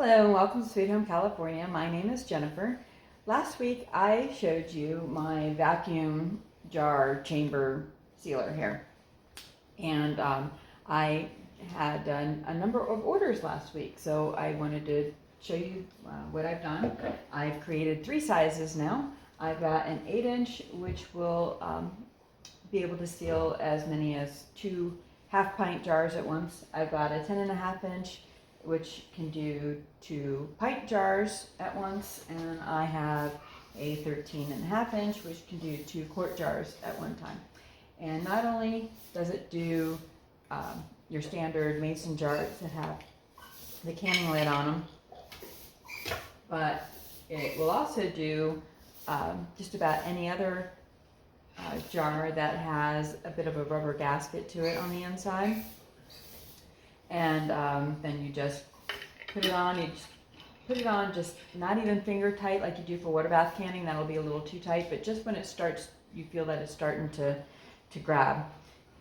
Hello and welcome to Sweet Home California. My name is Jennifer. Last week I showed you my vacuum jar chamber sealer here, and I had done a number of orders last week, so I wanted to show you what I've done. I've created 3 sizes now. I've got an 8-inch, which will be able to seal as many as 2 half-pint jars at once. I've got a 10.5-inch, which can do 2 pint jars at once, and I have a 13.5-inch, which can do 2 quart jars at one time. And not only does it do your standard mason jars that have the canning lid on them, but it will also do just about any other jar that has a bit of a rubber gasket to it on the inside. And then you just put it on. You just put it on, just not even finger tight like you do for water bath canning. That'll be a little too tight, but just when it starts, you feel that it's starting to grab.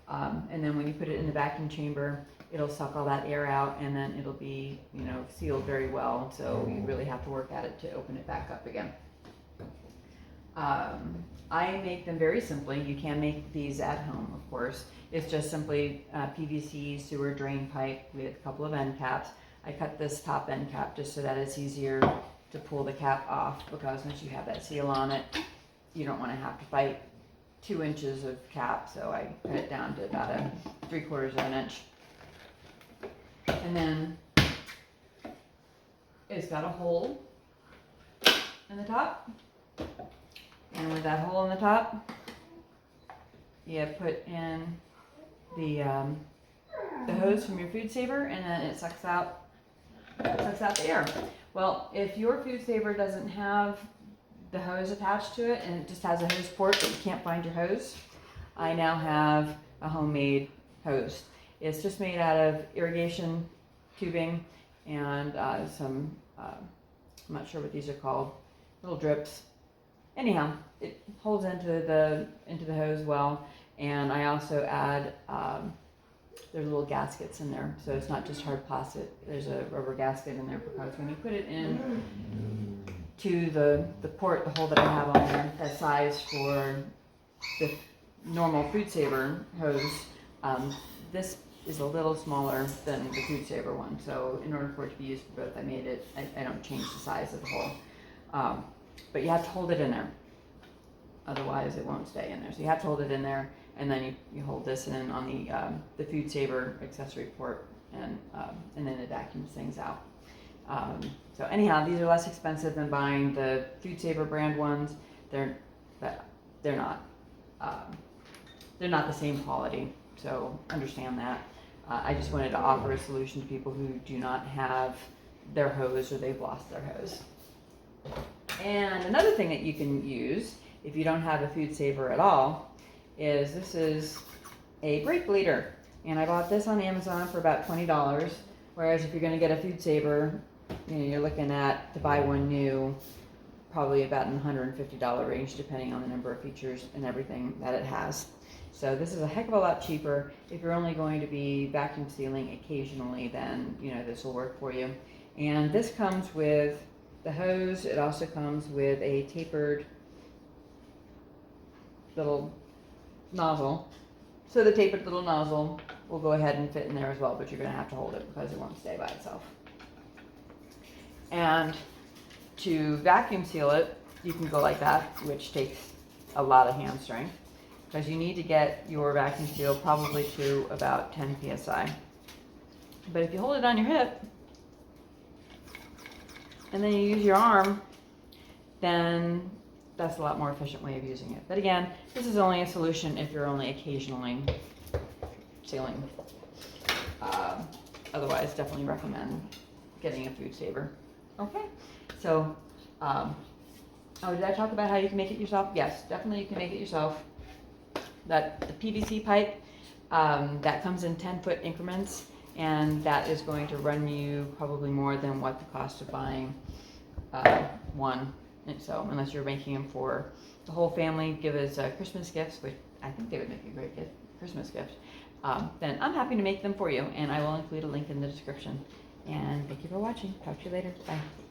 And then when you put it in the vacuum chamber, it'll suck all that air out, and then it'll be, sealed very well. So you really have to work at it to open it back up again. I make them very simply. You can make these at home, of course. It's just simply PVC sewer drain pipe with a couple of end caps. I cut this top end cap just so that it's easier to pull the cap off, because once you have that seal on it, you don't want to have to fight 2 inches of cap. So I cut it down to about a 3/4 of an inch. And then it's got a hole in the top. And with that hole in the top, you put in the hose from your food saver, and then it sucks out the air. Well, if your food saver doesn't have the hose attached to it and it just has a hose port but you can't find your hose, I now have a homemade hose. It's just made out of irrigation tubing and some I'm not sure what these are called, little drips. Anyhow, it holds into the hose well, and I also add there's little gaskets in there, so it's not just hard plastic. There's a rubber gasket in there, because when you put it in to the port, the hole that I have on there, that size for the normal food saver hose, this is a little smaller than the food saver one. So in order for it to be used for both, I don't change the size of the hole. But you have to hold it in there, otherwise it won't stay in there. So you have to hold it in there, and then you hold this in on the food saver accessory port, and then it vacuums things out. So anyhow, these are less expensive than buying the food saver brand ones. They're not the same quality, so understand that. I just wanted to offer a solution to people who do not have their hose, or they've lost their hose. And another thing that you can use if you don't have a food saver at all is this is a brake bleeder. And I bought this on Amazon for about $20, whereas if you're going to get a food saver, you're looking at, to buy one new, probably about in the $150 range, depending on the number of features and everything that it has. So this is a heck of a lot cheaper. If you're only going to be vacuum sealing occasionally, then this will work for you. And this comes with the hose. It also comes with a tapered little nozzle. So the tapered little nozzle will go ahead and fit in there as well, but you're going to have to hold it because it won't stay by itself. And to vacuum seal it, you can go like that, which takes a lot of hand strength, because you need to get your vacuum seal probably to about 10 psi. But if you hold it on your hip, and then you use your arm, then that's a lot more efficient way of using it. But again, this is only a solution if you're only occasionally sealing. Otherwise, definitely recommend getting a food saver. Okay, so, did I talk about how you can make it yourself? Yes, definitely you can make it yourself. The PVC pipe, that comes in 10-foot increments, and that is going to run you probably more than what the cost of buying one. And so unless you're making them for the whole family, give as Christmas gifts, which I think they would make a great Christmas gift, then I'm happy to make them for you, and I will include a link in the description. And thank you. Thank you for watching. Talk to you later. Bye.